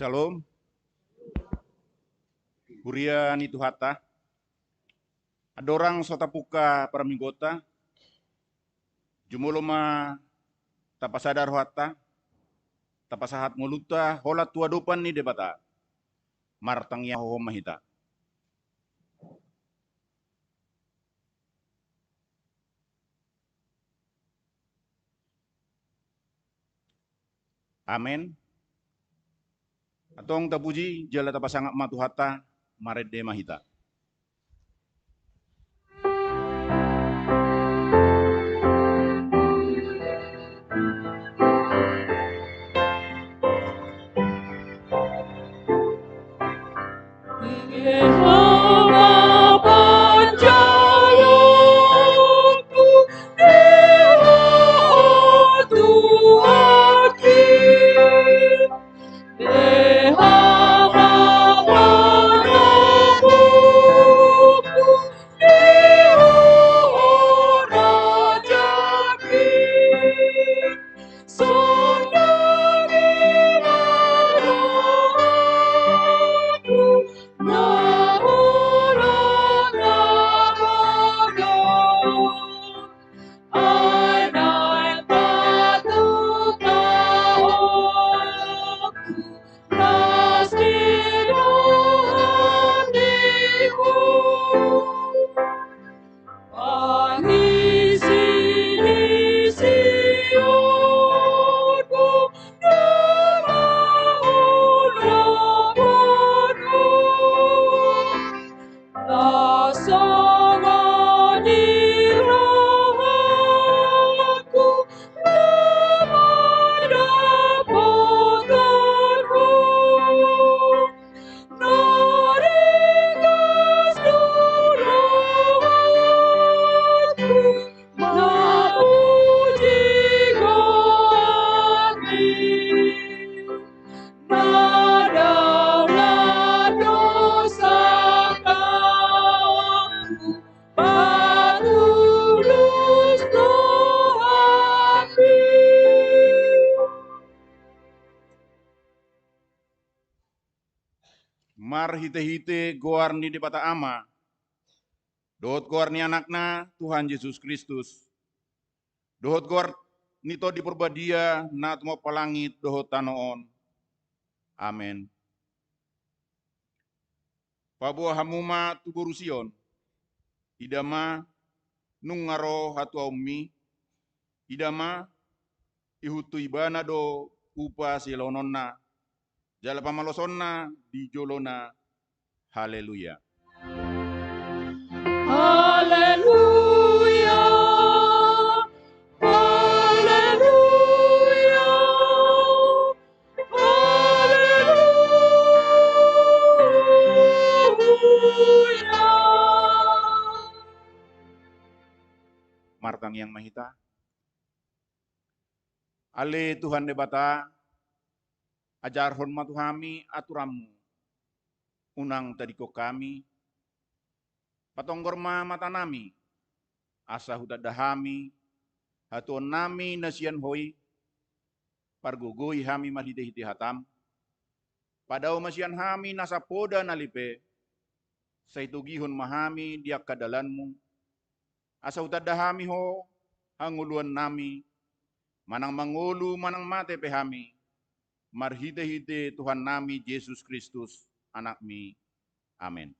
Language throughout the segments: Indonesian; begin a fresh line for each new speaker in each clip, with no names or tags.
Shalom, Burian itu hata. Ada orang sota puka para minggota, jumuloma tapasadar hata, tapasahat muluta, hola tua dopan ni debata, martang ya ho mahita. Amen. Atong tapuji jala tapasangak matuhata, maret de mahita. Mar hite-hite goar ni debata ama, dohot goar ni anakna Tuhan Yesus Kristus. Dohot goar nito di perbadia na tumo palangit dohot tanoon. Amen. Pabuah hamuma tuburusion, idama nungaro hatu aumi, idama ihutu ibana do upa silononna, jala pamalosonna di jolona. Haleluya.
Haleluya. Haleluya. Haleluya.
Martang yang mahita. Ale Tuhan debata, ajar hormat kami aturamu. Unang tadiko kami, patonggorma mata nami, asa hudadahami, hatuon nami nasian hoi, pargugui hami madhite-hite hatam, padao masian hami nasa poda nalipe, saitugihon mahami diak kadalanmu, asa hudadahami ho, hanguluan nami, manang mangulu manang mate pehami, marhite-hite Tuhan nami Yesus Kristus, anakmi. Amin.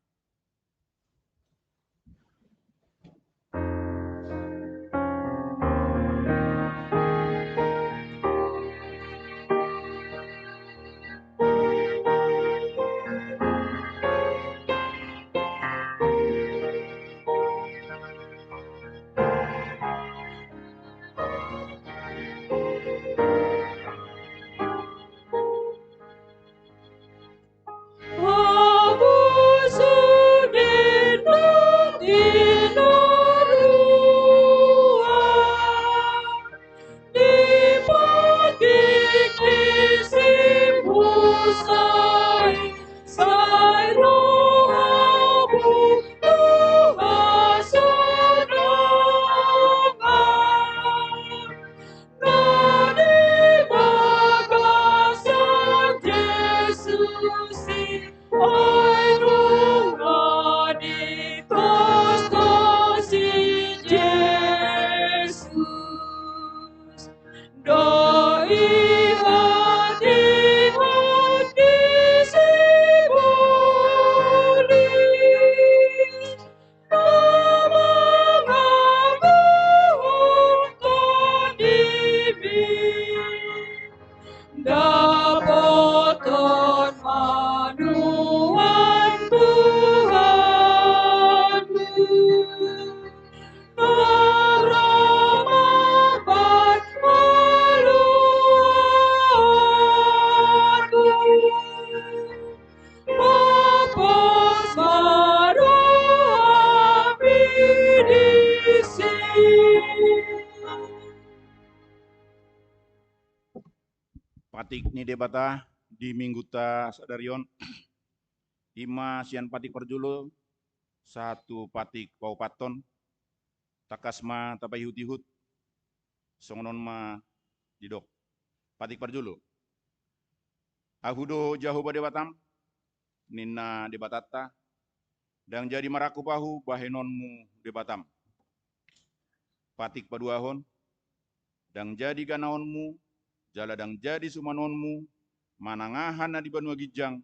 Abu
Patik ni debata di minggu ta sadarion ima sian patik perjulo satu patik paupaton takasma tapai hut songonon ma didok patik perjulo ahudo jahoba debatam nina debatata dan jadi maraku pahu bahenonmu debatam patik paduahon dan jadi ganaonmu jala dang jadi sumanonmu manangahan na di banua gijang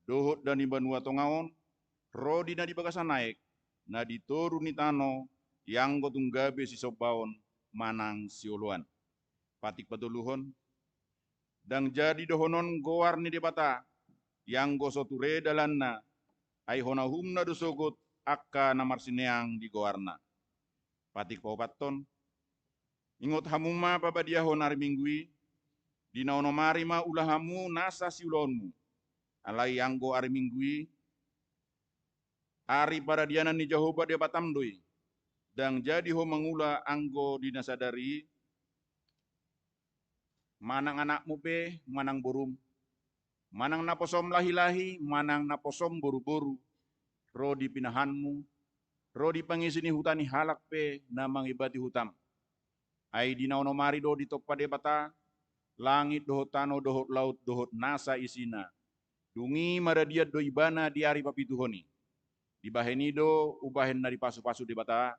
dohot dan di banua tongaon rodi na di bagasan naik na di toru ni tano yang gotunggabe si sobaon manang sioluan patik patuluhon dan jadi dohonon goar ni debata yang gosoture dalanna ai honahumna dosogot akka namar sineang di goarna patik paupaton ingot hamuma pabadiahon hari minggui di naonomari ma ulahamu nasa siulonmu alai anggo ari minggui ari pada dianan ni Jehovah dia batamdoi dan jadi ho mangula anggo dinasadari manang anakmu pe manang borum manang naposom lahi-lahi manang naposom boru-boru ro di pinahanmu ro di pangisini hutani halak pe namang ibati hutam ai di naonomari do di tokpa debata langit dohot tano dohot laut dohot nasa isina dungi maradiat do ibana di ari papituhoni di bahenido ubahen dari pasu-pasu di bata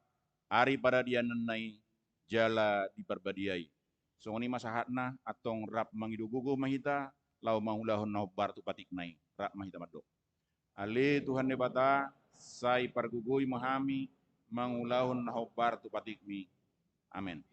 ari pada dia nenai jala di perbadiai songoni masahatna atong rap mangidugugo mahita lau mahulahon nahobar tu patik nai rap mahita madok ale Tuhan de bata sai pargugoi mahami mangulahon nahobar tu patik mi amen.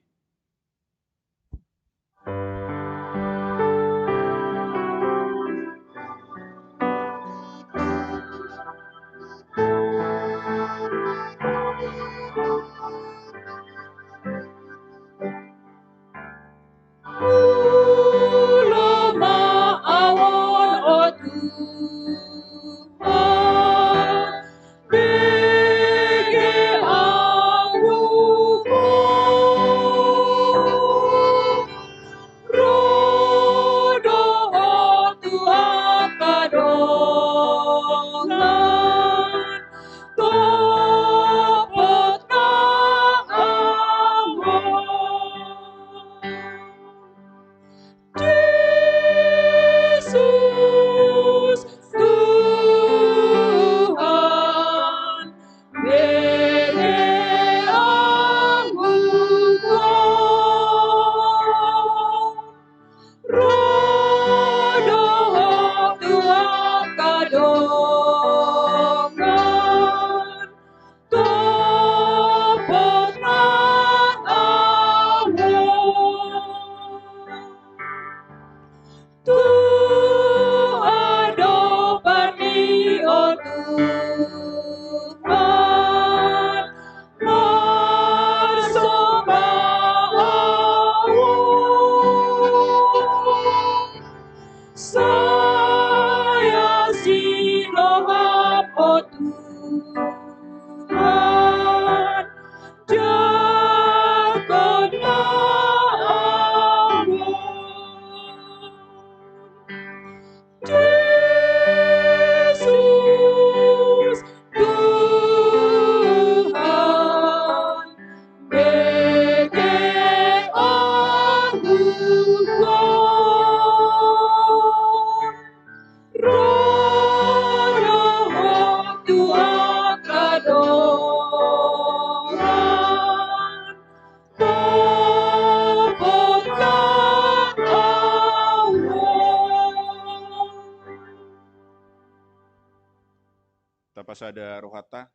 Tapasada rohata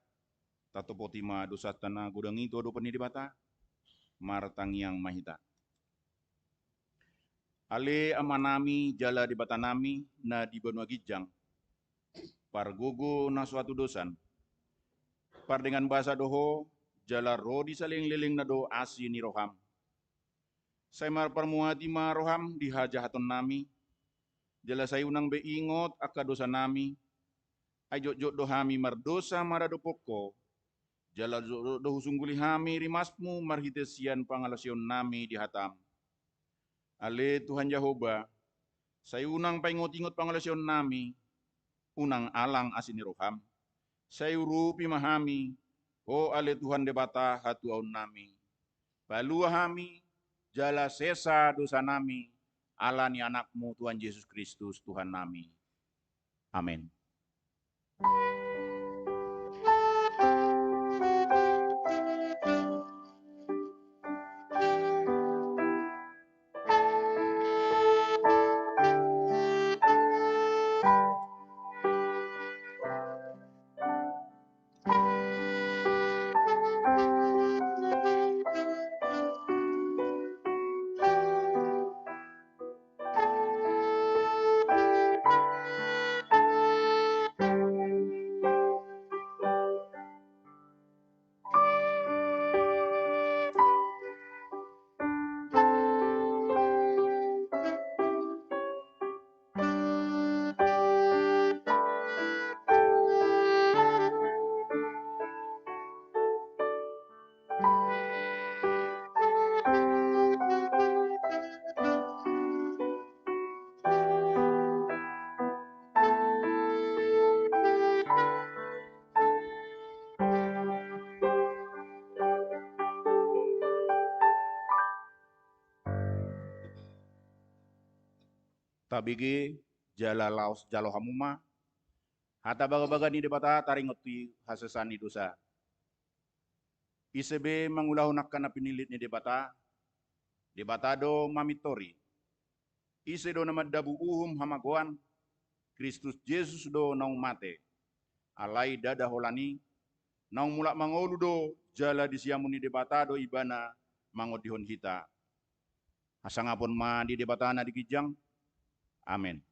tato potima dosatana gudangi tu ado pani debata martang yang mahita ale amanami jala debata nami na di banua gijang pargogo na suatu dosan par dengan bahasa doho jala rodi saling liling na do asi ni roham saya mar permuati ma roham di hajahaton nami jala saya unang be ingot aka dosa nami ayo jok dohami mardosa marado poko jala do husungguli hami rimasmu marhitesian pangalasion nami di hatam ale Tuhan Jehovah Saya unang paingot-ingot pangalasyon nami, unang alang asini roham. Saya urupi mahami, o ale Tuhan debata hatuaun nami. Balua hami, jala sesa dosa nami, ala ni anakmu Tuhan Yesus Kristus Tuhan nami. Amin. Tabigi jala laos jalo hamuma, hata baga-baga ni debata taringoti hasesani dosa. ICB mangulahunakkan na pinilit ni debata do mamitori. Ise do nama dabu uhum hamagoan, Kristus Yesus do naung mate. Alai dada holani, naung mulak mangolu do jala disiamuni debata do ibana mangodihon hita. Asangapun ma di debata na dikijang. Amin.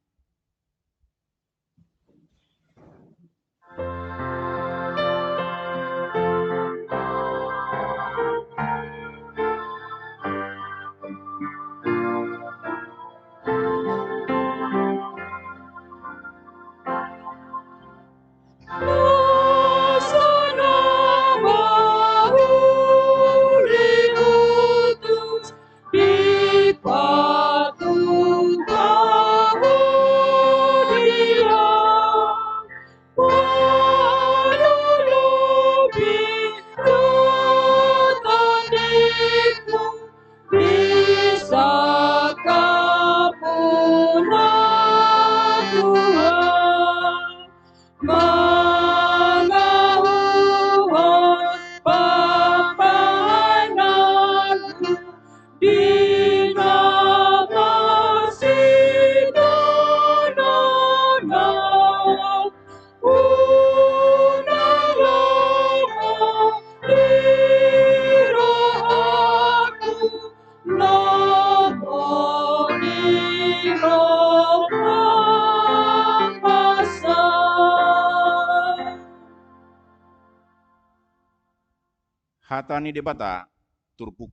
Hatani debata turpuk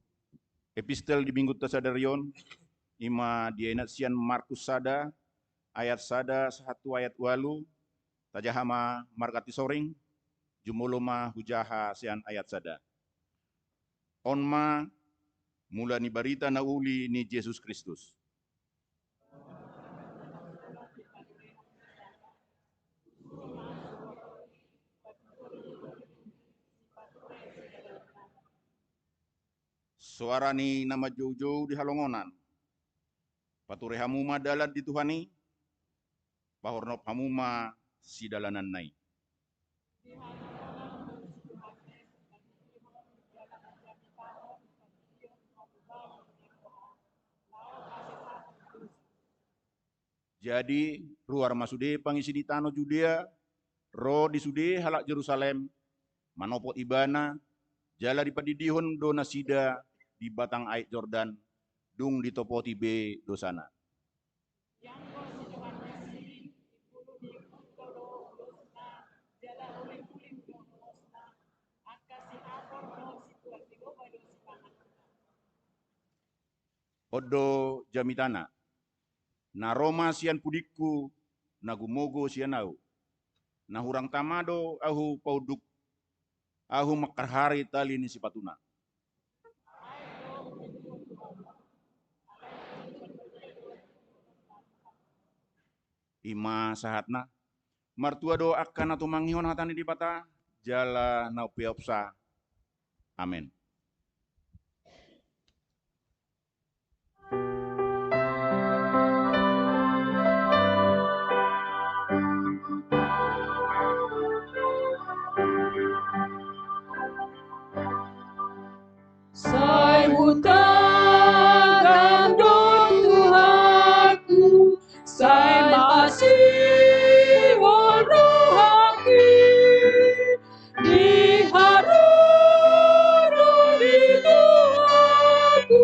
epistel di minggu tasadarion ima dienat sian Markus sada ayat sada satu ayat walu tajahama markati soring jumoloma hujaha sian ayat sada. Onma mula ni barita na uli ni Yesus Kristus. Suara ni nama jauh-jauh di halongonan. Pature hamuma dalat di Tuhani, pahornop hamuma si dalanan nai. Jadi ruar masude pangisi di tano Judea, ro di sude halak Jerusalem, manopot ibana, jala di padidihon do nasida di batang ait Jordan, dung di topoti be dosana. Odo jamitana, na Roma sian pudikku, na gumogo sianau, na hurang tamado ahu pauduk, ahu makarhari tali ni sipatuna. Ima sahatna martua doakan atau mangihon hatani di bata jala nau piopsa. Amin.
Sai hutang Tuhanku, sai masih rohaki, di harun di Tuhanku,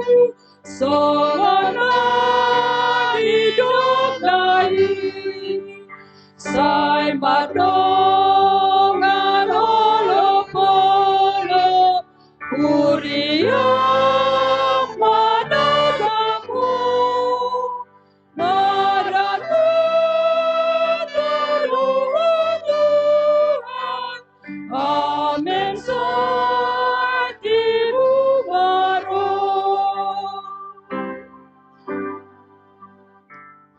songona hidup lagi, sai madongan olok-olok, Kuriang managamu, maranatha Tuhan, amin saktimu baru.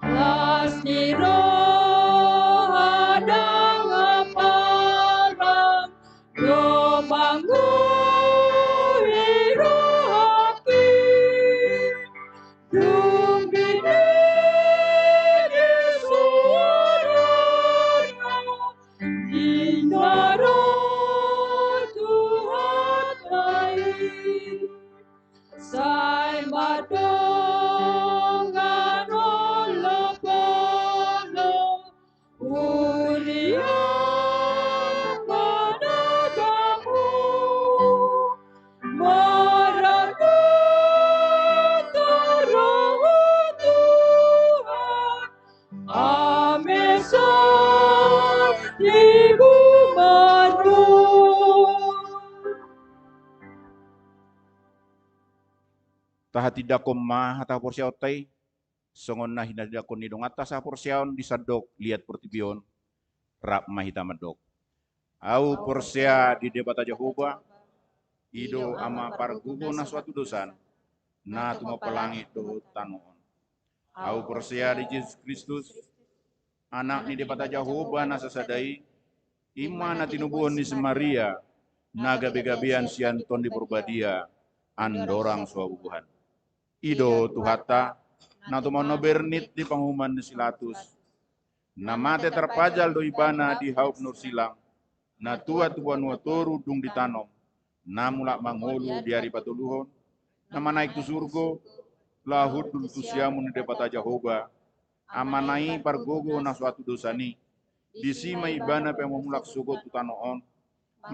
Las niro hadang aparang, do manggu sai madongan olok-olok, Kuriang managamu, maranatha Roh Tuhan, amin saktimu baru.
Tahati dakom ma hata porsia otai songon na hinadakon ni dong atas porsiaon disadok lihat pertibion rap mahita medok. Au porsia di debata Jehovah ido ama pargugo na suatu dosan na tuma pelangi do tanoon. Au porsia di Yesus Kristus anak ni debata Jehovah na sasadai ima na tinubuhon ni Maria na gabe-gabean sianton di Purbadia andorang suabubuhan. Ido tuhata na tumano bernit di panghuman ni Silatus na mate terpajal do ibana di haup nur silang na tua tuan watoru dung ditanom na mulak mangolu di hari patuluhon na manaik tu surgo lahud dul tusiamun di depata Jehovah amanai pargogo na suatu dosani di sima ibana pemulak sugo tutanoon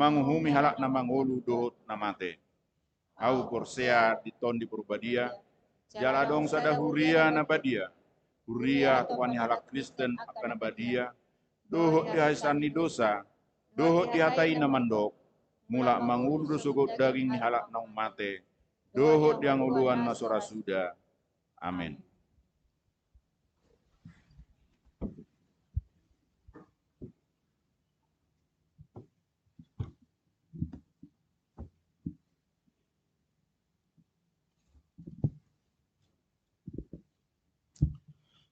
manguhumi halak na mangolu dohot na mate. Au porsea di ton di Purbadia jala dong sada huria na badia, huria tuan halak Kristen akan badia, dohot di haisani dosa, dohot di hatai na mandok, mulak mangulu sugot daging ni halak na umate, dohot di anguluan na sora suda. Amin.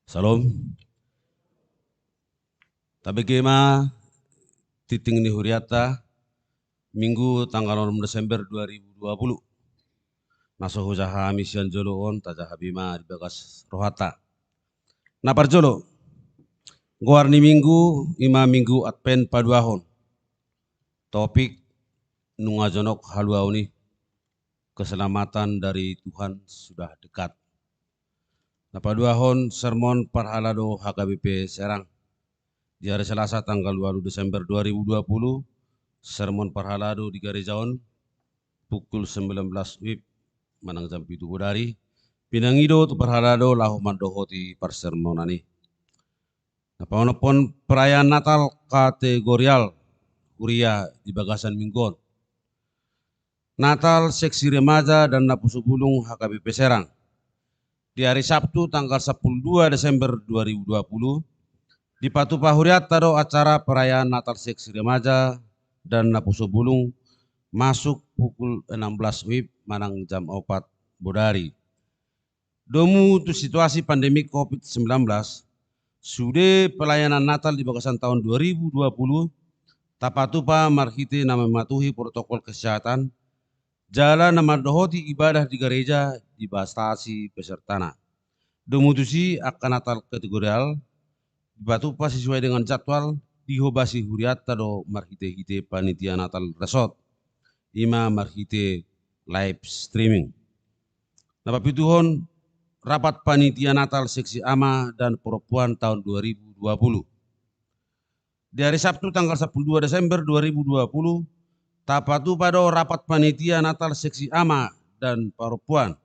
Salam. Tabegema titing ni huriata Minggu tanggal 6 Desember 2020. Nasoho jaha misian joloon tajaha bima di bagas rohata. Napar jolo. Guarni minggu ima minggu adpen paduahon. Topik nungajonok haluauni keselamatan dari Tuhan sudah dekat. Napaduahon sermon parhalado HKBP Serang. Di hari Selasa tanggal 2 Desember 2020, sermon parhalado di Garejaon pukul 19 WIB manang jam 7 dari. Pinangido tu parhalado lahu mandohoti parsermonani. Napaonopon perayaan Natal kategorial kuria di bagasan mingguan. Natal seksi remaja dan napusu bulung HKBP Serang. Di hari Sabtu tanggal 12 Desember 2020 di Patu Pahuriat tado acara perayaan Natal seksi remaja dan napusu bulung masuk pukul 16 WIB manang jam 4 bodari. Domu tu situasi pandemi COVID-19 Sude pelayanan Natal di Bagasan tahun 2020, tapatupa marhite nama mematuhi protokol kesehatan, jalan nama dohoti ibadah di gereja dibatasi pesertana. Domutusi akan Natal kategorial, dibatupa sesuai dengan jadwal, dihobasi huriata do marhite-hite panitia Natal Resort, ima marhite live streaming. Napapituhon rapat panitia Natal seksi ama dan perempuan tahun 2020. Di hari Sabtu tanggal 12 Desember 2020, tapatu pada rapat panitia Natal seksi ama dan perempuan.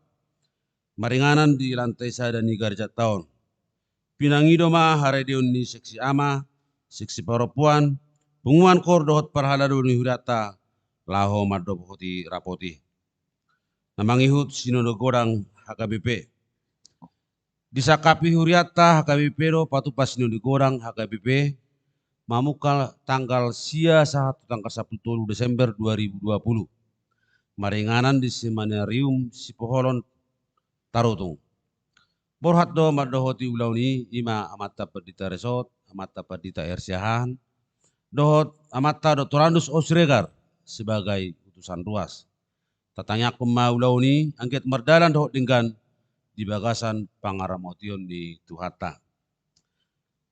Maringanan di lantai sada ni garja tahun. Pinangido ma haredeon ni seksi ama, seksi perempuan, pengumuman kor dohot parhalado ni hurata, laho madop hoti rapoti. Namangihut sinodo godang HKBP. Disakapi huriata HKBP do patupas sinodo godang HKBP, mamuka tanggal sia 1 tanggal 10 Desember 2020. Maringanan di seminarium Sipoholon Tarutung. Borhat do madohoti ulauni ima amata perdita resort, amata perdita ersiahan, dohot amata doktorandus Osregar sebagai utusan ruas. Tatanya kema ulauni angket merdalan dohot dengan di Bagasan Pangaramotion di Tuhata.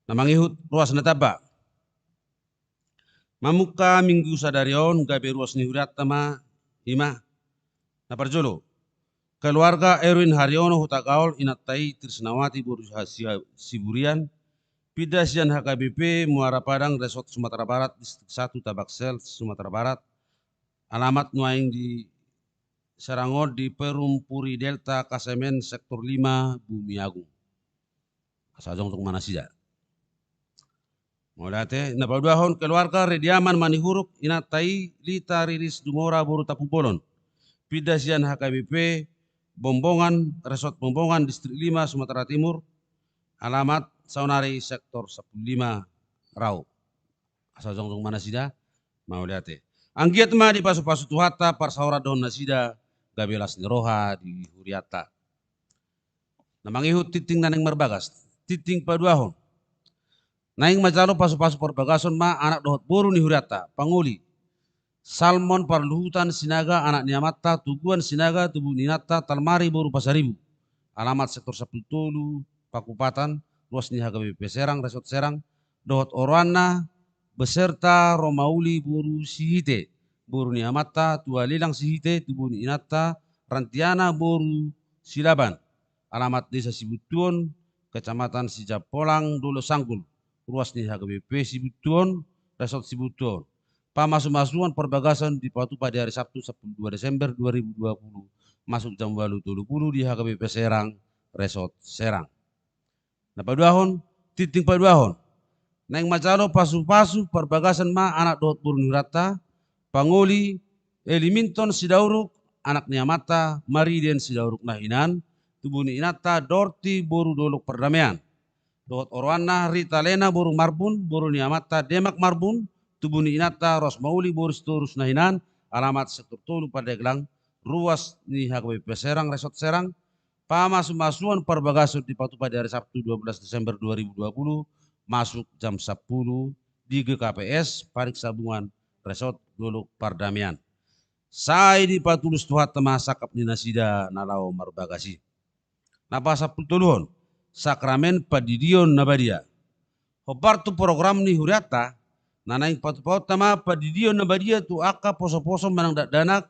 Namangihut ruas nataba. Mamuka minggu sadarion gabe ruas ni huriat tama ima naparjolo. Keluarga Erwin Haryono Hutagaol Inatai Trisnawati Burhasia Siburian Pidasian HKBP Muara Padang Resort Sumatera Barat Distrik 1 Tabaksel Sumatera Barat. Alamat nuaing di Serangod di Perumpuri Delta Kasemen Sektor 5 Bumi Agung. Asajong untuk mana sih? Mulate napadahon keluarga Rediaman Manihuruk Inatai Lita Riris Dumora Boru Tapubolon. Pidasian HKBP Bombongan Resort Bombongan Distrik 5 Sumatera Timur. Alamat Saunari Sektor 15 Rau. Asajong untuk mana sih? Mulate. Anggiat ma di pasu-pasu Tuhata Parsaura Don Nasida Gabelas Niroha di Huriata. Namangihut titing naneng merbagas. Titing paduahon. Naing majalo pasu-pasu perbagason ma anak dohot boru ni Huriata. Panguli. Salmon Parluhutan Sinaga anak niamata Tuguan Sinaga Tubuh Ninata Talmari Boru Pasaribu. Alamat Sektor 10 Pakupatan. Ruas ni HKBP Serang Resort Serang. Dohot Orwana beserta Romauli Boru Sihite. Boru niamata Tua Lilang Sihite Tubuh Ninata Rantiana Boru Silaban. Alamat Desa Sibutuon, Kecamatan Sijapolang, Dolo Sanggul. Ruas ni HKBP Sibutuon, Resort Sibutuon. Pamasu-masuan perbagasan di Patu pada hari Sabtu 12 Desember 2020. Masuk jam 8.30 di HKBP Serang, Resort Serang. Nah paduahon, titing paduahon. Neng macalo pasu-pasu perbagasan ma anak dohot burun hurata, Pangoli, Eliminton Sidauruk, anak niamata, Mariden Sidauruk Nahinan, Tubuh ni Inata, Dorti Boru Dolok Perdamaian. Dohot Orwana, Rita Lena Boru Marbun, Boru niamata, Demak Marbun, Tubuh ni Inata, Rosmauli Boru Storus Nahinan, alamat Sektor Tolu Pandeglang, ruas ni HKBP Serang, Resort Serang, pamasu-masuan perbagasan di Patu pada hari Sabtu 12 Desember 2020, masuk jam 10 di GKPS, Parik Sabungan, Resort Dolok Pardamian. Saya di patulus Tuhat Temasakap ni Nasida Nalau Marbagasi. Napasa putuluhon, Sakramen Padidion Nabadia. Hobar tu program ni Huriata, nanaing patu-paut tama Padidion Nabadia tu aka poso-poso menang danak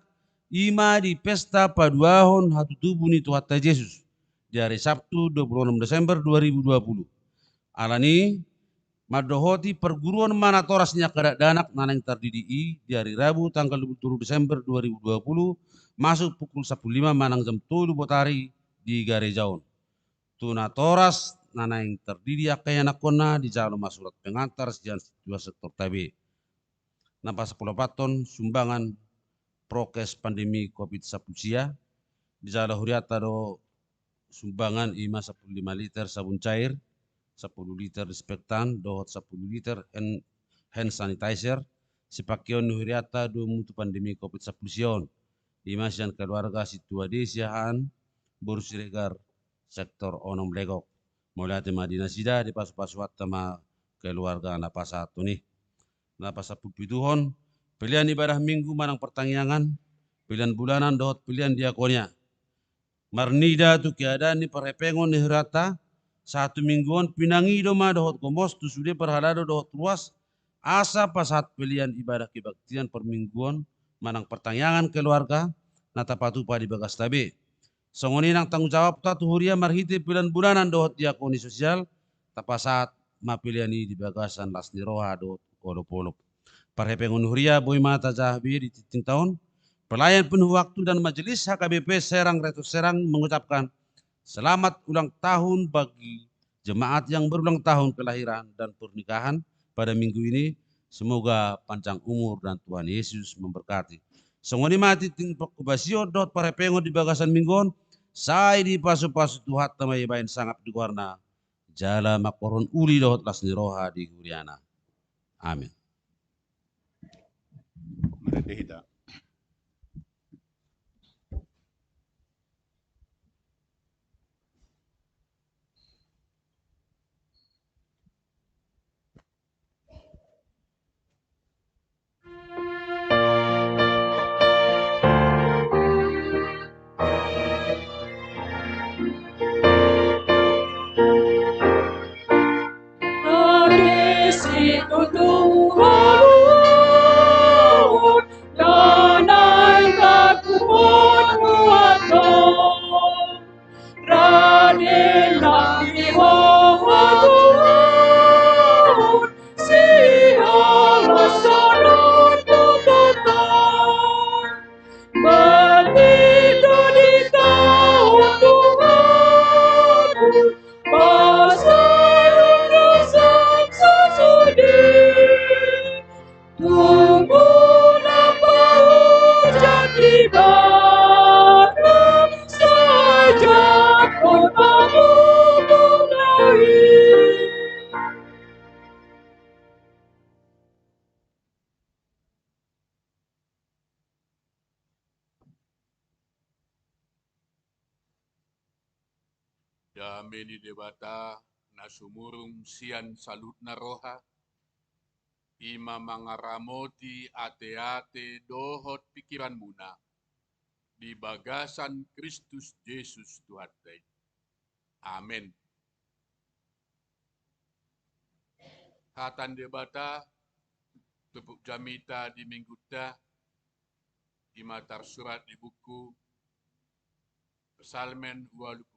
ima di pesta paduahon hatu tubuh ni Tuhat Yesus. Di hari Sabtu 26 Desember 2020. Alani madohoti perguruan Manatorasnya kada danak nanang terdidi di hari Rabu tanggal 27 Desember 2020 masuk pukul 15 manang jam 7 botari di Garejaon. Tunatoras nanang terdidi akaya nakona di jalur masurat pengantar sejalan dua sektor TB. Nampak 10 paton sumbangan prokes pandemi COVID-19 di jalur huriata do sumbangan ima 15 liter sabun cair, 10 liter disinfektan, dohot 10 liter hand sanitizer, sipakion huriata do mutu pandemi COVID-19. Imas dan keluarga situa desiahan, Boru Siregar, Sektor Onom Legok. Mulai tema dinasida di pasu-pasuat tema keluarga napa satu nih. Napa sapupituhon pilihan ibadah minggu manang pertangyangan, pilihan bulanan dohot pilihan diakonia. Marnida tu keadaan ni parepengon ni rata, satu mingguan pinangi doma dohot komos tu sudah perhalado dohot luas, asa pasat pilihan ibadah kebaktian permingguan manang pertangyangan keluarga, nata patupa di bagas tabe. Songoni nang tanggung jawab ta tuhuria marhiti pilihan bulanan dohot diakoni sosial, tapasat mapiliani di bagasan las niroha dohot kolopolop. Parhepengun huria boy mata jahbi di titing tahun, pelayan penuh waktu dan majelis HKBP Serang Retu Serang mengucapkan selamat ulang tahun bagi jemaat yang berulang tahun kelahiran dan pernikahan pada minggu ini. Semoga panjang umur dan Tuhan Yesus memberkati. Songoni mati ting kubasio dot parepengo di bagasan mingguan, saya di pasu-pasu Tuhan tamai bain sangat di warna jala makoron uli dot las niroha di Guriana. Amin.
Mari kita.
Di situ Tuhan dan angkatku menguatkan. Radenlah Tuhan, siarasanan kekatan. Berlindung di tahun Tuhanku, pasayung dan sesudi. Tunggulah hujan tiba sejak kotamu mulai.
Dameni debata nasumurung sian salutna roha, ima mangaramoti ate-ate dohot pikiran muna, di bagasan Kristus Yesus Tuhan Day. Amin. Hatan debata, tepuk jamita di minggu dah, ima tersurat di buku Psalmen 25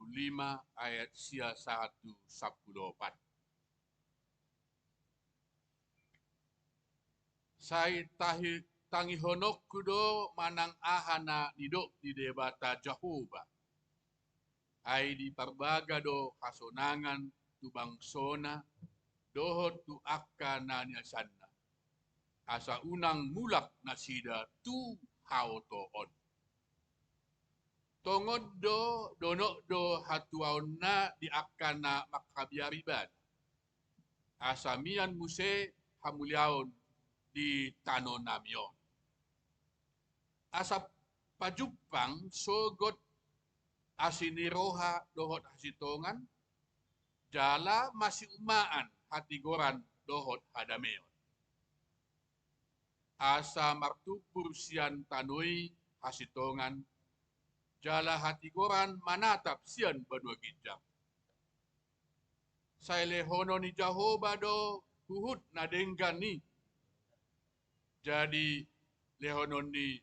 ayat sia 114. Saya tangi honok kudo manang ahana nidok di debata Jehovah. Ai di parbaga do hasonangan tu bangsona dohot tu akka nanya sana. Asa unang mulak nasida tu hautoon. Tongod do donok do hatuaon na di akana makabiariban. Asamian muse hamuliaon di tanonamion. Asa pajupang sogot asiniroha dohot hasitongan, jala masih umaan hatigoran dohot hadameon. Asa martupur sian tanoi hasitongan, jala hatigoran manatap sian badua gijang. Saile hono ni Jehovah do huhut nadenggan ni. Jadi lehonon ni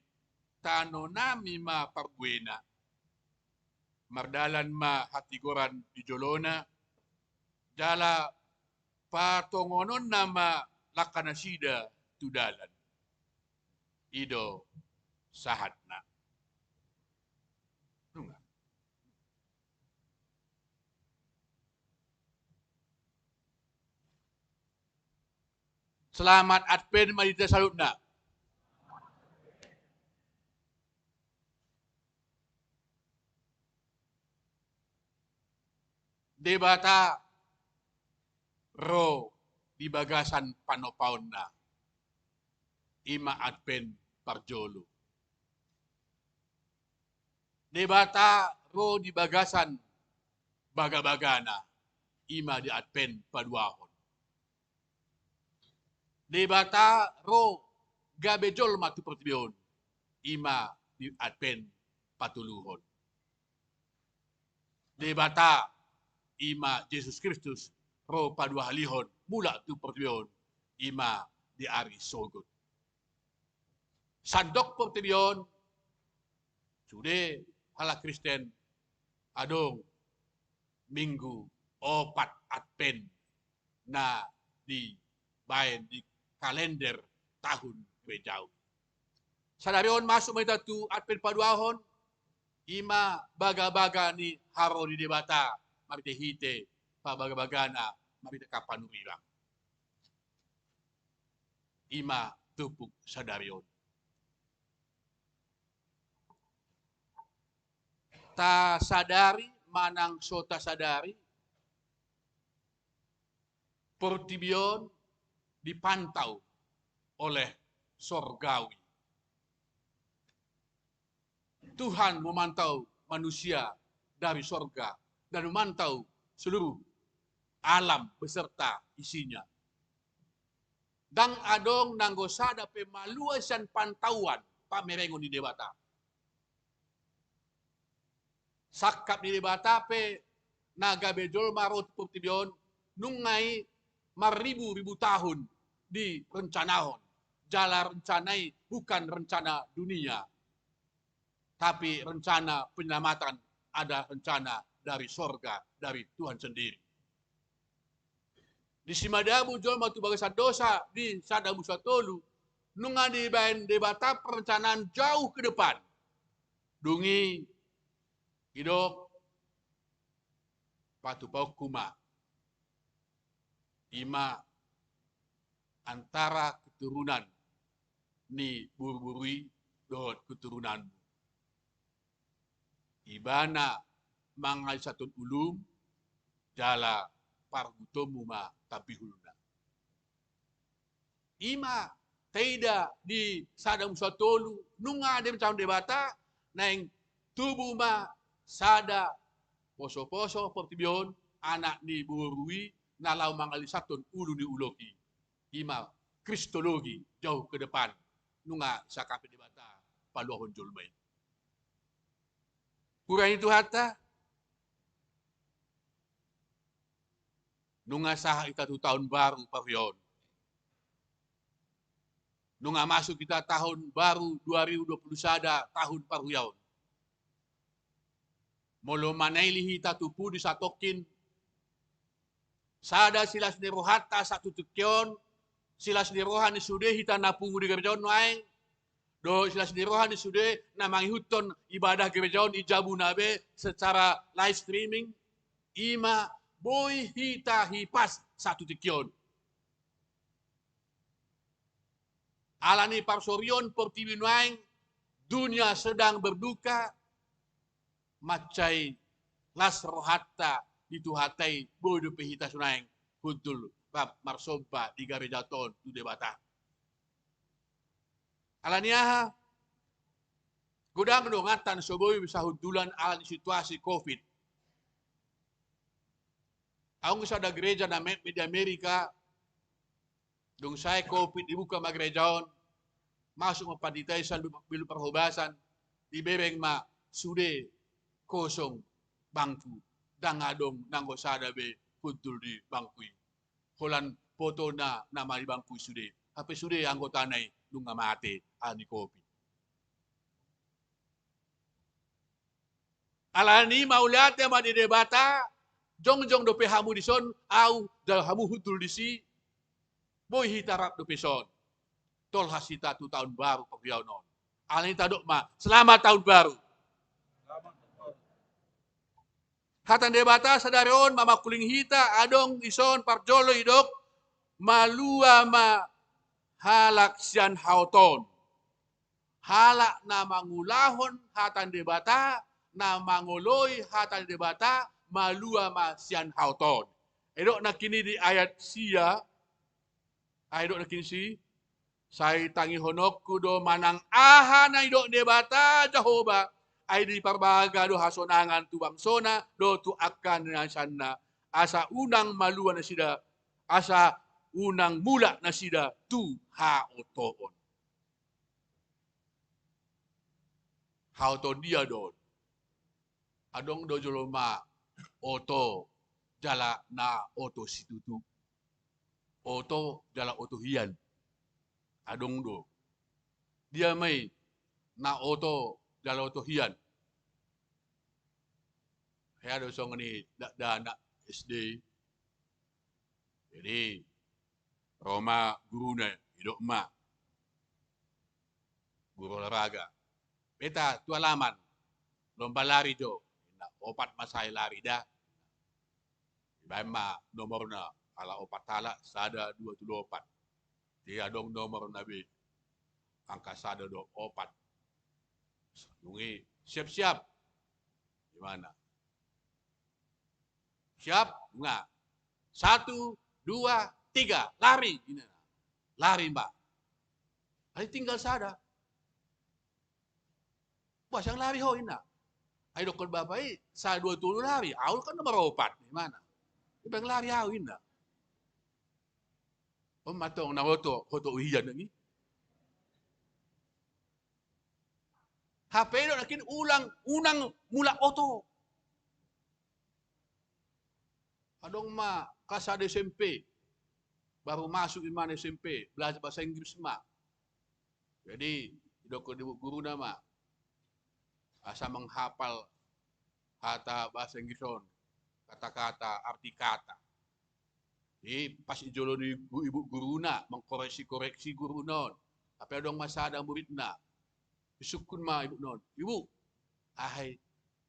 tanonami ma parbuena. Mardalan ma hatigoran di jolona. Jala patongonon nama lakanasida tudalan. Ido sahatna. Selamat Advent Madita Salutna. Debata ro di bagasan panopaon na ima Advent parjolo. Debata ro di bagasan baga-bagana ima di adpen paduahon. Debata ro gabejol matu pertibion, ima di adpen patuluhon. Debata ima Yesus Kristus ro paduahalihon mula tu pertibion, ima di ari sogot. Sandok pertibion, sude hala Kristen adong minggu opat adpen na di bayan di kalender tahun bejau. Sadarion masuk mereka tu adpen paduahon, ima baga-baga ni haro di debata, mabite hite, pa baga-bagana, mabite kapanurira. Ima tupuk sadarion. Ta sadari, manang sota sadari, pertibion dipantau oleh sorgawi. Tuhan memantau manusia dari sorga dan memantau seluruh alam beserta isinya. Dang adong nanggosada pemaluasan pantauan pamerengon di debata. Sakap di debata pe naga bejol marot pertibion nungai maribu-ribu tahun di rencanahon. Jala rencanai bukan rencana dunia, tapi rencana penyelamatan ada rencana dari sorga, dari Tuhan sendiri. Di simadabu jol matu bagasan dosa di sadamu satolu, nunga di bayan debata perencanaan jauh ke depan. Dungi, hidok, patu pau kuma, ima antara keturunan ni buru-burui dot keturunan ibana mangal satun ulum jala pargutomu ma tabihuluna. Ima taida di sadam satolu nunga dem caun debata naing tubuh ma sada poso-poso pertibion anak ni burui nalau mangali satun ulu ni ulogi. Ima kristologi jauh ke depan nunga sakapi debata paluahon julmain. Kurang itu hatta nunga sah kita tu tahun baru pavion. Nunga masuk kita tahun baru 2020 sada tahun paruyaon. Molo manaili hita tupu di satokin sada silas ni rohata satu tukion silas ni rohani sude hita napungu di gerejaon wae. Do silas ni rohani sude namangi huton ibadah gerejaon ijabu nabe secara live streaming. Ima boy hita hipas satu tukion. Alani parsorion pertiwin wae dunia sedang berduka. Macai las rohata dituhatai bodo pehita sunaing kuntul rap marsompa di garejaton tu debata. Alaniaha gudang dongatan soboy bisa hudulan alani situasi COVID. Ang isa da gereja na di Amerika dong saya COVID dibuka magrejaon masuk mapaditaisan bilu perhobasan di bebeng ma sude kosong bangku dangadong nanggosada be kuntul di bangkui holan foto na nama di bangku sude hape sude anggota nai lunga mate ani kopi alani maulate ma di debata jong dope hamu di son au dal hamu hutul di si boy hitarap dope son tol hasita tu tahun baru pabianon alani tadok ma selamat tahun baru. Hatan debata sadarion mama kuling hita adong ison parjolo idok malua ma halak sian hauton. Halak na mangulahon hatan debata na mangoloi hatan debata malua ma sian hauton. Edok na kini di ayat sia edok na kini si sai tangi honok kudo manang aha na idok debata Jehovah. Ay di parbaga do hasonangan tu bangsona do tu akan na sana asa unang malua na sida, asa unang mula na sida tu haotoon. Haoton dia don. Adong do joloma oto jala na oto situtu. Oto jala oto hian. Adong do. Dia may na oto jala oto hian. Kaya do song ni anak SD. Jadi Roma guru na hidup mak. Guru olahraga. Beta tu alaman. Lomba lari do. Opat masai lari dah. Bama nomor na ala opat tala sada 24. Dia dong nomor nabi angka sada do opat. Nungi siap-siap. Gimana? Siap? Enggak. 1, 2, 3, lari. Ini. Lari mbak. Ay tinggal sada. Wah, yang lari ho ina. Ay dokter bapak sa 20 lari. Awal kan nomor 4. Gimana? Ibang lari ho ina. Matong na hoto uhiyan lagi. HP do nakin unang mula oto. Adong ma kasada SMP. Baru masuk iman SMP, belajar bahasa Inggris ma. Jadi dokter guru nama asa menghafal kata bahasa Inggris on, kata-kata, arti kata. Jadi pas ijolo di ibu guru na mengkoreksi guru non. Tapi adong masa ada murid na. Disukun ma ibu non. Ibu,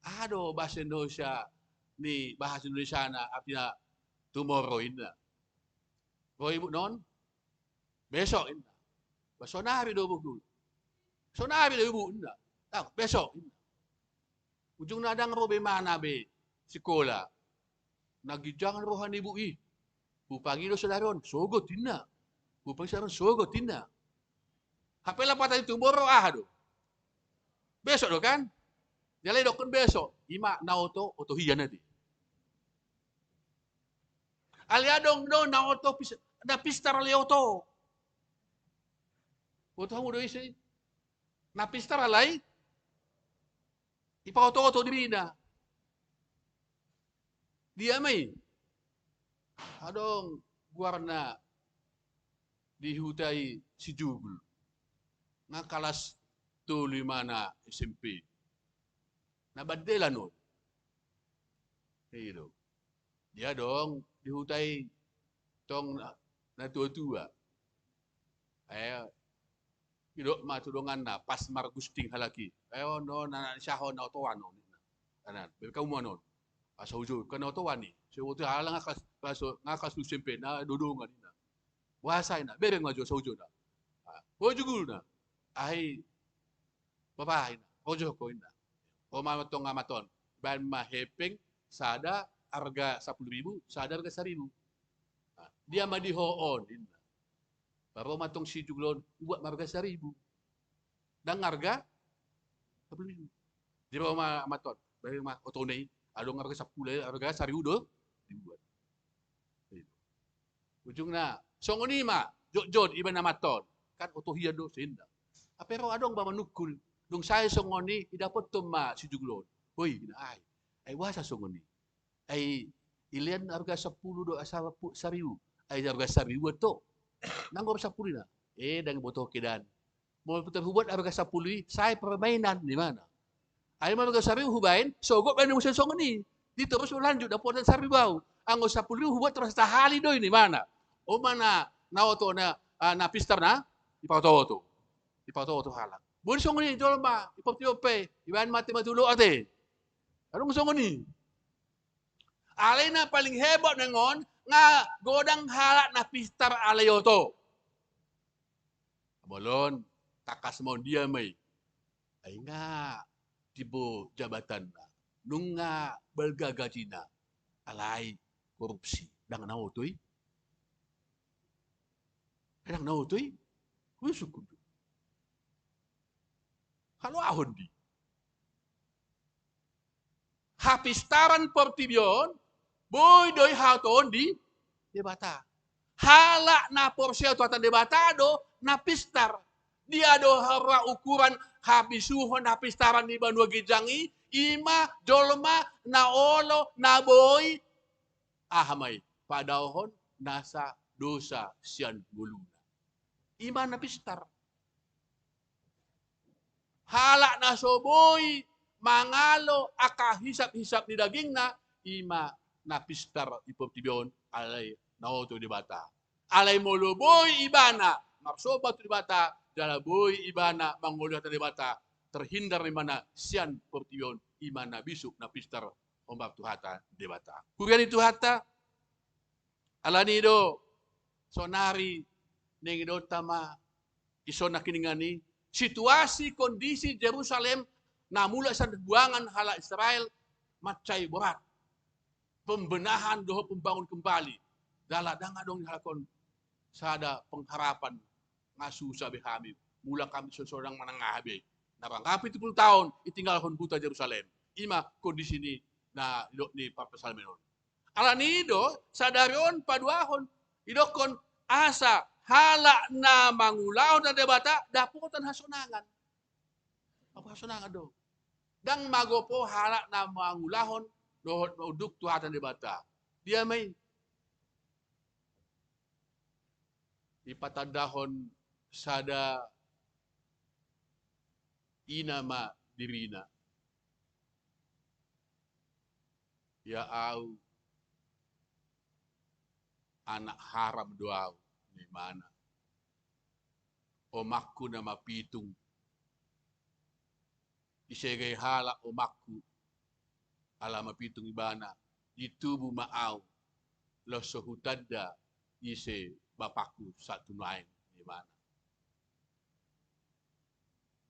ado bahasa Indonesia ni bahasa Indonesia na artinya tomorrow ina. Oh ibu non, besok ina. Basonari do buku. Sonari do ibu ina. Tak besok ina. Ujung nadang robe mana be sekolah. Nagijangan rohan ibu i. Bupagi do sadaron, sogot ina. Bupagi sadaron sogot ina. Hapela patah itu boro do. Besok do kan? Jalai dokon besok. Ima na oto hiyan nanti. Aliadong do na oto na pistar ali oto. Oto mo do isi. Na pistar alay. Ipa-oto diri na. Dia may. Adong guarna dihutai si Jubel. Nga kalas tu 5 na SMP. Nabadela nun. Itu. Dia dong dihutai tong na tua-tua. Hidok matulungan na pas margusting halaki. Ayo no na syaho na otowan no. Anan, berkau mo non. Asa ujo kan otowan ni. So uto halang ngakas tu sempe na dodongan na. Wasay na bereng majo sa ujo na. Ojugul na. Ay babae na. Ojo ko na. O mamatong amaton. Ban mahepeng sada harga 10.000, sada harga 1.000. Dia madihoon. Baru matong si juglon buat harga 1.000. Dan harga 10.000. Di bawah maton. Dari mah otonei adong harga 10, harga 1.000 do dibuat. Ujungna songoni mah jod iban maton. Kan otohian do senda. Pero adong ba manukul. Dong saya songoni idapot to ma si juglon. Hoy gina ay wasa songoni. Ay ilian harga 10 do asa 1.000. Ay harga 1.000 to. Nanggap 10 na. Dan botoh kidan. Mau putar hubat harga 10, saya permainan di mana? Ay harga 1.000 hubain, sogok kan musim song ni. Di terus lanjut dapat 1.000 bau. Anggo 10 hubat terus tahali do ini mana? O mana naoto na pistar na ipauto. Ipauto halang. Buri song ni jol ma ipoptiope, iban mati matulo ate. Anong song ni? Alay na paling hebat nengon nga godang halak na pistar alayoto. Bolon takas mo dia may. Ay nga tibo jabatan na. Nung nga balgagaji na alay korupsi. Dang nautoy. Dang nautoy. Kuya sukud. Halo ahon di. Hapistaran portibyon Boy doi hauton di debata. Halak na porsel tuatan debata do na pistar. Dia do hara ukuran habisuhon na pistaran di banua gijangi. Ima jolma na olo na boy. Ahamay padahon nasa dosa sian guluna. Ima na pistar. Halak na soboy mangalo akahisap-hisap di daging na ima na pistar ipoptibion alay nauto di bata. Alay moloboy ibana mapsobat di bata dalaboy ibana mangulo di bata terhindar di mana sian poptibion ima na bisuk na pistar ombak tuhata di bata. Kurian itu hata alanido sonari nengido tama isona kiningani situasi kondisi Jerusalem na mula sa buangan hala Israel macay berat. Pembenahan doho pembangun kembali. Dala danga dong halakon sada pengharapan ngasusa behami. Mula kami seseorang menengah be. Narangkapi 70 tahun itinggal hon buta Jerusalem. Ima kondisi ini na ni papasal menon. Alanido sadarion paduahon idokon asa hala na mangulaw na debata daputan hasonangan. Apa hasonangan do? Dang magopo hala na mangulahon dohot mauduk tuhatan debata. Dia may ipatandahon sada inama dirina. Ya au anak haram doau ni mana. Omakku nama pitung. Isegay hala omakku alama pitung ibana ditubu maaw lo sohutanda ise bapakku satu lain di mana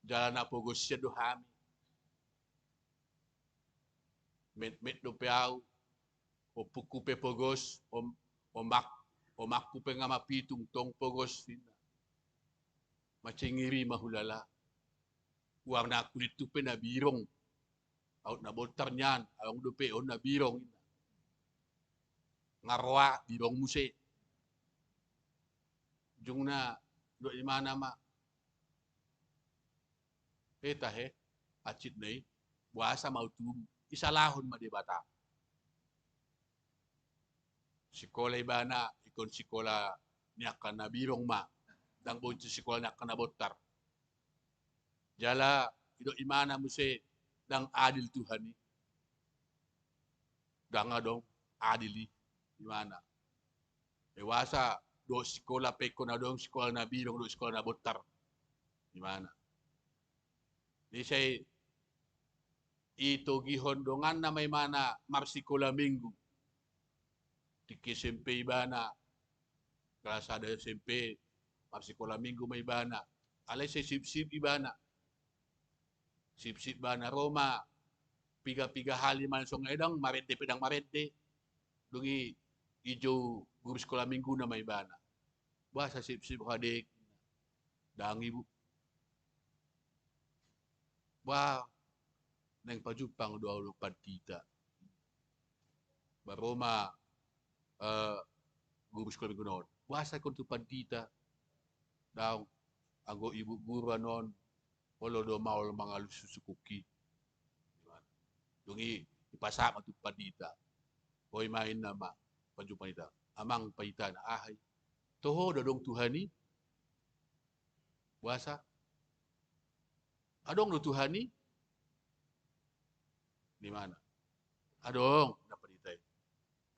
jalan apogos siya dohami met do peau opuku pe pogos omakku pe ngama pitung tong pogos sina macengiri mahulala uang na kulit tu pe na birong out na botar nyan, awang dope on na birong ngarwa birong muse. Jung na do di mana ma? Eta acit nei buasa mau tum isalahon ma debata. Sikola ibana ikon sikola niakan na birong ma dang bonci sikola niakan na botar. Jala ido imana muse dang adil Tuhan ni. Danga dong adili di mana. Dewasa do sekolah peko na dong sekolah na birong do sekolah na botar. Di mana. Di say ito gihon dongan na may mana marsikola minggu. Tiki SMP ibana. Kelas ada SMP marsikola minggu may ibana. Alay say sip-sip ibana. Sip-sip bana Roma, piga-piga hali man song edang, marente pedang marente, dungi ijo guru sekolah minggu na may bana. Bahasa sip-sip hadik, dang ibu. Wah, neng pajupang doa lupan kita. Baroma, guru sekolah minggu non. Bahasa kontupan kita, dang anggo ibu guru non. Walau do maul mangalu susu kuki. Dungi ipasama tu padita. Hoy main nama panjupan ita. Amang paitan ahay. Toho dadong Tuhani. Buasa. Adong do Tuhani. Di mana? Adong dapat itay.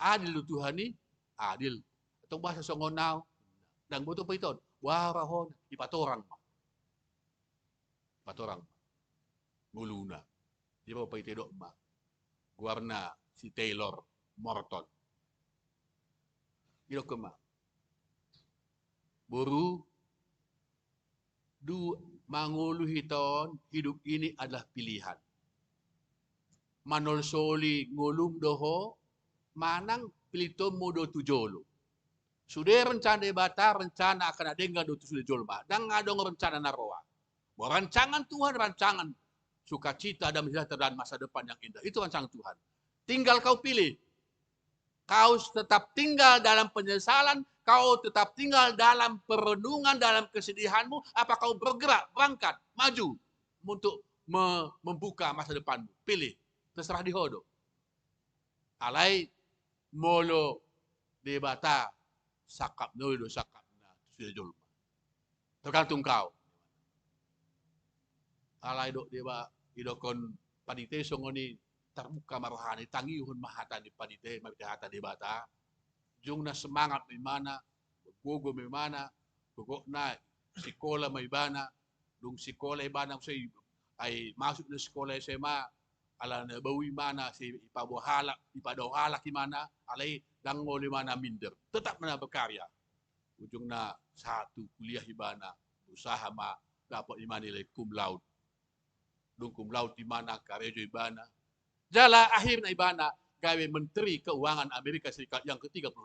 Adil do Tuhani. Adil. Atong bahasa songonaw. Dang boto pa iton. Warahon ipatorang. Patorang guluna di ba pa itedok ma guarna si Taylor Morton ilo kema buru du mangulu hiton hidup ini adalah pilihan manol soli ngulum doho manang pilito modo tujolo sudah rencana bata rencana akan ada enggak do sudah jolma dan ngadong rencana naroa. Bahwa rancangan Tuhan, rancangan sukacita dan sejahtera dan masa depan yang indah. Itu rancangan Tuhan. Tinggal kau pilih. Kau tetap tinggal dalam penyesalan, kau tetap tinggal dalam perenungan, dalam kesedihanmu, apa kau bergerak, berangkat, maju untuk membuka masa depanmu. Pilih, terserah dihodo. Alai molo debata sakap noido sakap na sudah julma. Tergantung kau. Alai dok deba idokon panite songoni terbuka marohani tangihun mahata di panite mahata debata. Jung na semangat may mana, gogo may mana, gogo na sikola may bana, dung sikola ibana say ay masuk na sikola SMA, ala na bawi mana si ipadohala kimana, alay dangoli mana minder, tetap na berkarya. Ujung na satu kuliah ibana, usaha ma dapat imani nilai cum laude. Dung cum laude di mana karejo ibana. Jala akhir na ibana, gawe Menteri Keuangan Amerika Serikat yang ke-36.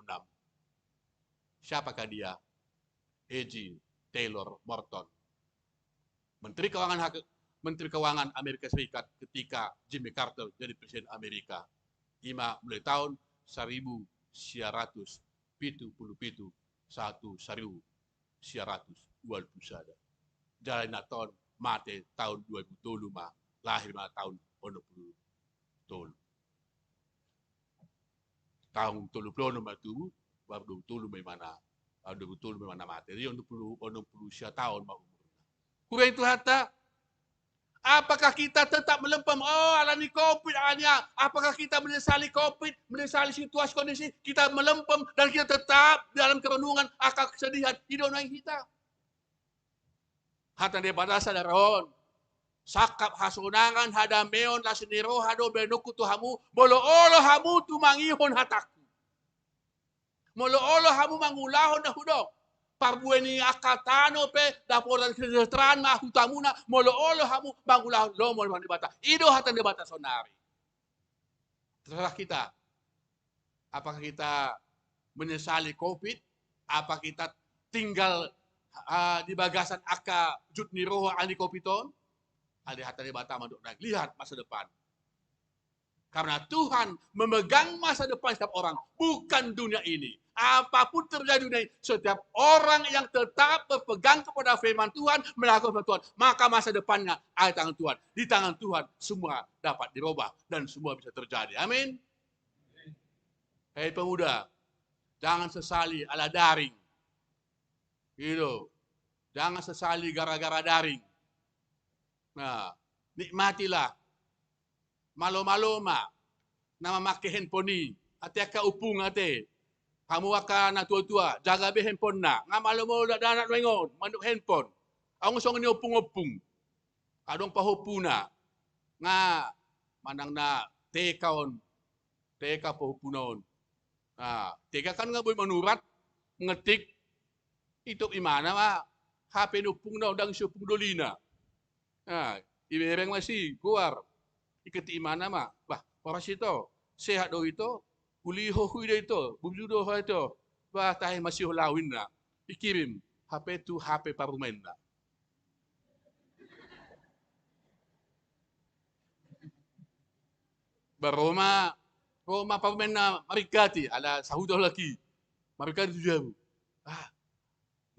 Siapakah dia? A.G. Taylor Morton. Menteri Keuangan Amerika Serikat ketika Jimmy Carter jadi Presiden Amerika. Mulai tahun 1977 Jalan tahun mate tahun 2003 lahir tahun 20 tahun 30 matu baru 20 mana 20 mana mati jadi 20 tahun mau kurang itu hatta apakah kita tetap melempem alami covid hanya apakah kita menyesali covid menyesali situasi kondisi kita melempem dan kita tetap dalam kerenungan akan kesedihan hidup kita hatta daripada sadaron sakap hasunangan hadameon lasiniro hado benuku tuhamu bolo olo hamu tu mangihon hataku molo olo hamu mangulahon na hudok parbueni akatano pe daporan kesejahteraan ma hutamuna molo olo hamu mangulahon lomo man debata ido hatan debata sonari terserah kita apakah kita menyesali covid apa kita tinggal di bagasan aka jutni roho ani kopiton ada hati Batam untuk lihat masa depan. Karena Tuhan memegang masa depan setiap orang, bukan dunia ini. Apapun terjadi dunia ini, setiap orang yang tetap berpegang kepada firman Tuhan, melakukan firman Tuhan, maka masa depannya ada tangan Tuhan. Di tangan Tuhan semua dapat dirubah dan semua bisa terjadi. Amin. Hei pemuda, jangan sesali ala daring. Gitu. Jangan sesali gara-gara daring. Nah, nikmatilah. Malo-malo nama make handphone ni. Ate aka upung ate. Kamu akan na tua-tua, jaga be handphone na. Nga malo-malo da anak lengon, manuk handphone. Ang song ni upung-upung. Adong pahupuna. Nga manang na tekaon. Teka pahupunon. Teka kan nga boy manurat, ngetik. Ito imana ma. HP upung na, udang siupung dolina. Ibereng masih keluar ikut imana mah bah oras itu sehat do itu uliho hui itu bumjudo itu bah tahe masih lawin na dikirim HP itu HP parumen na baroma Roma parumen na marikati ala sahudo lagi marikati tujuh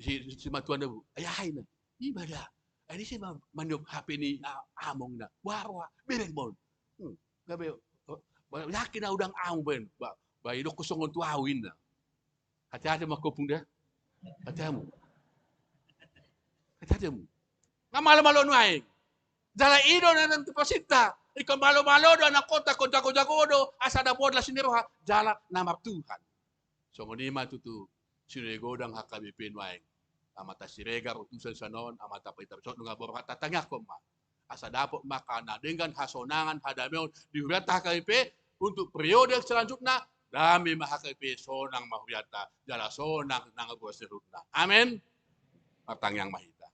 si matuan bu ayahin ibadah ini sih manuk HP ni among na warwa bereng bon gabe yakin na udang among ben ba ido kusongon tu awin na hati-hati makopung dia hati-hati nga malo-malo no ay dala ido na ng pasita ikaw malo-malo do na kota jago-jago asa da pod la siniroha jala namar Tuhan so ngonima tutu sinegodang hakabipin waeng amata siregar utusan sanon amata paitabsot nga borok tatangak ko ma asa dapat makana dengan hasonangan hadameon dihuriata KP untuk periode selanjutnya dami mahakp sonang mahuriata jala sonang nang agosirutna amin matang yang mahita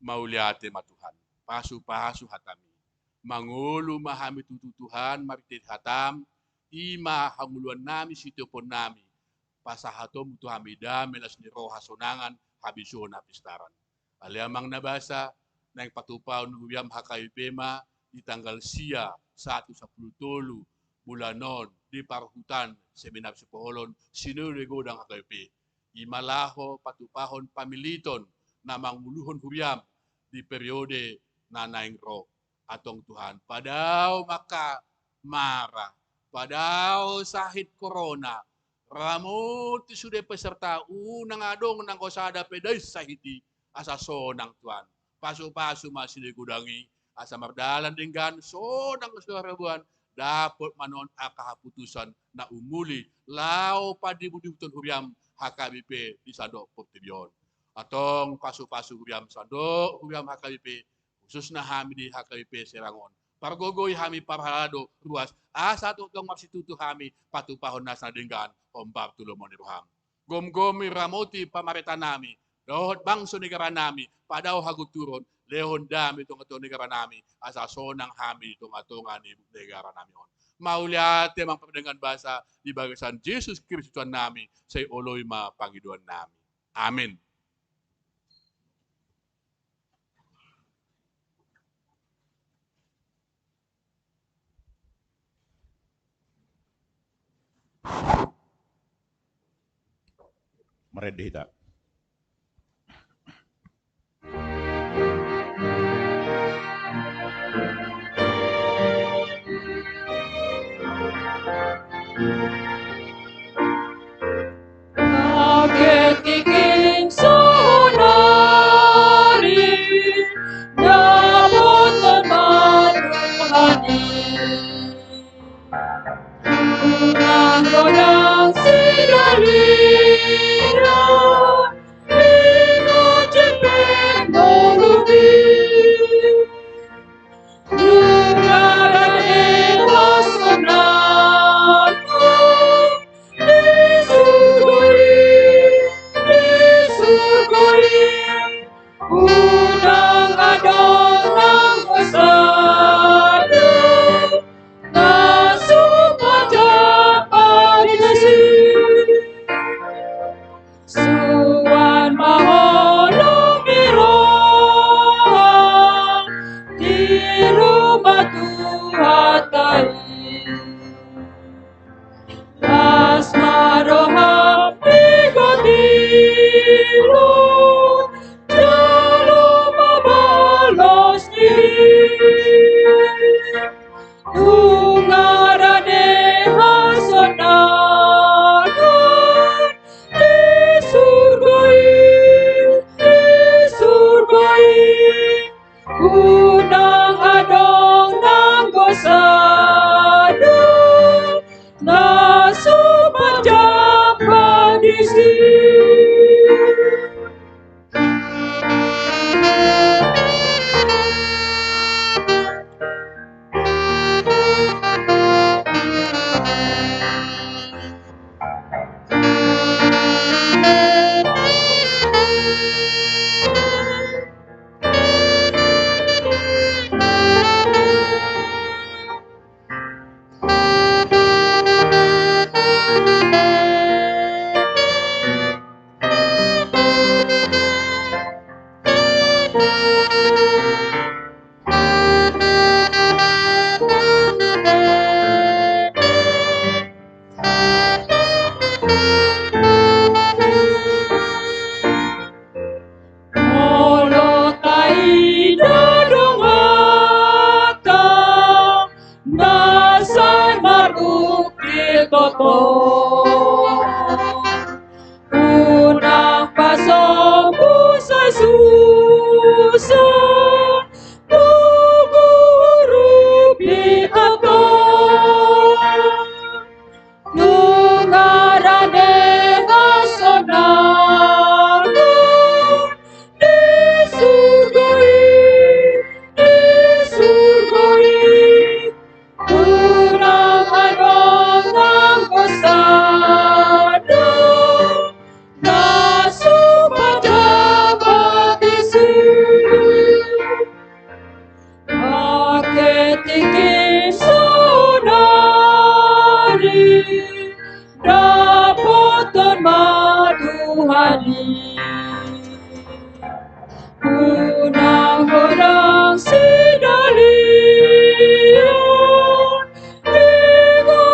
mauliate matuhan pasu hatami mangulu mahami tutu Tuhan maritit hatam ima hanguluan nami sitopon nami pasahatom tuhamida melas ni roh hasonangan habisyo na pistaran. Aliamang nabasa na yung patupaw ng uyam hakaipema di tanggal siya 1 sa Pulutolo bulanon di parhutan seminap sipoholon sinurigo dang HKBP. Imalaho patupahon pamiliton na manguluhon huriam di periode nanaing roh atong Tuhan. Padaw maka mara, padaw sahit corona, ramot sudah peserta unang adong nang kosada peday sahiti asa sonang Tuhan. Pasu-pasu masih digudangi asa mardalan dinggan sonang suarabuan dapat manon akahaputusan na umuli lao padibudibuton huriam HKBP di Sandok Portibion. Atong pasu-pasu huriam Sandok huriam HKBP khusus na hami di HKBP Serangon. Pargogoy hami parhalado ruas asa tutong marsitutu hami patupahon nasa dinggan ombab tulomon iruham. Gom-gomi ramoti pamarita nami dohot bangso negara nami padaw haguturon lehon dami itong ato negara nami asa sonang hami itong atongan ni negara nami on. Mauliate mang pendengan bahasa di bagasan Yesus Kristus Tuhan nami say oloy ma Panginoon nami. Amin.
Meredih tak?
Nakikinig sonari, dapat manuhani. Unang godang sinalira, ingat cepet melubi. Nungaran ewas menantu, disurgoi, unang adong nang kesana, nasupaja padisi, suan maholong iroh, di rumah Tuhan tadi. Las maroham bigotilo, jalo mabalos ni. Tungarane hasonakan, disurgoi, unang adong nang gosana, nasupaja padisi. Molokai dadongata, nasay marukil toto. Unang pasombo sa susah, gugurupi ato. Nungarane hasonakan, disurgoi, unang adong nang gosana, nasupaja padisi. Maketikim sonari, dapat maduhani. Unang godang sinalira, ingat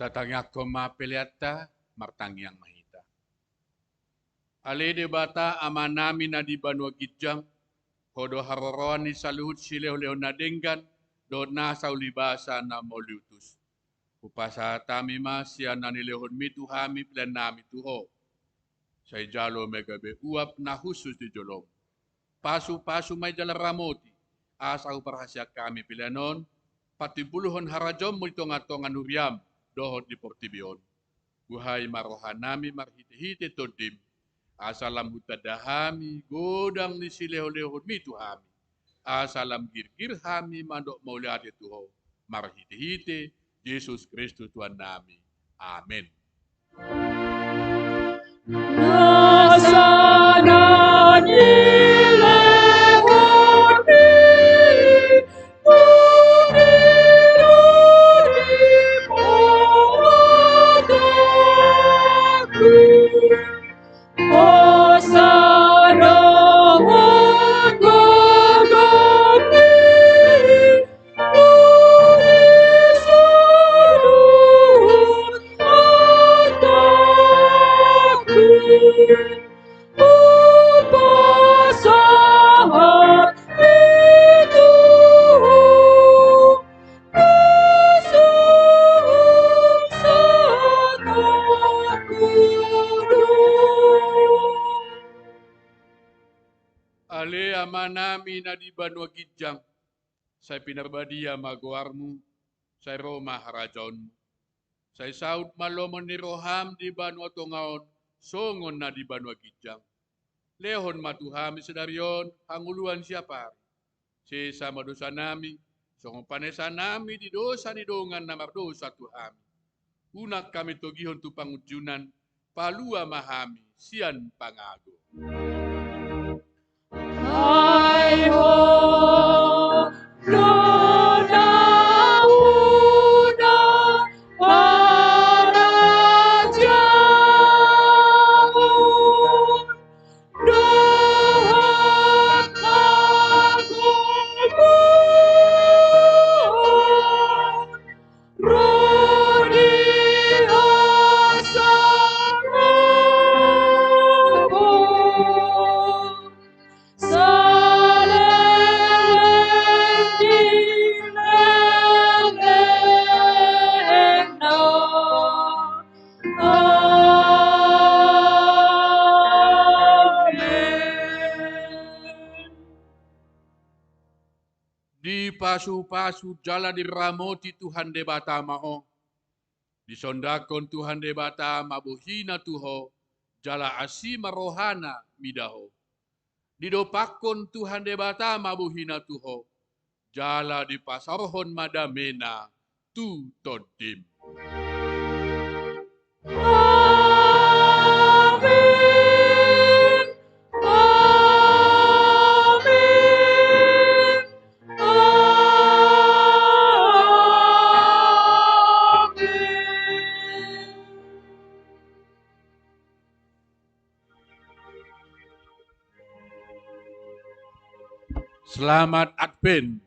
Tatangyak ko mapiliata, martangyang mahita. Ale de bata ama namin na di banwa gidjang, kodo haroroan ni saluhut sileo-leo na denggan, do nasa ulibasa na moliutus. Upasa tami masya na nilehon mitu hami plan nami tuho. Say jalo megabe uap na husus di jolong. Pasu-pasu may jala ramoti, asa uparhasya kami pilanon, pati buluhon harajom mo ito nga tongan uriam, dohot di portibion. Buhay marohan nami marhiti-hiti todim, asalam hutadahami, godang ni sileho-lehon mitu hami. Asalam gir-gir hami mandok mauliati tuho, marhiti-hiti, Yesus Kristus Tuhan nami. Amin. Ale ama nami na di banwa gidjang, say pinarbadia maguarmu, say Roma harajon, say saud malomon ni roham di banwa tongaon, songon na di banwa gidjang. Lehon matuhami sedarion, hanguluan siapa? Si sama dosa nami, songon panesa nami di dosa ni dongan na mardosa tuhami. Unak kami togihon tu pangujunan, palua mahami, sian pangago.
Hai ho, Lona una parajaun, dohak agung, rodi asarabun.
Di pasu-pasu jala di ramoti Tuhan de bata maho. Di sondakon Tuhan de bata mabuhina tuho, jala asima rohana midaho. Di dopakon Tuhan de bata mabuhina tuho, jala di pasarhon madamena tu todim.
Amin. Amin. Amin.
Selamat Advent.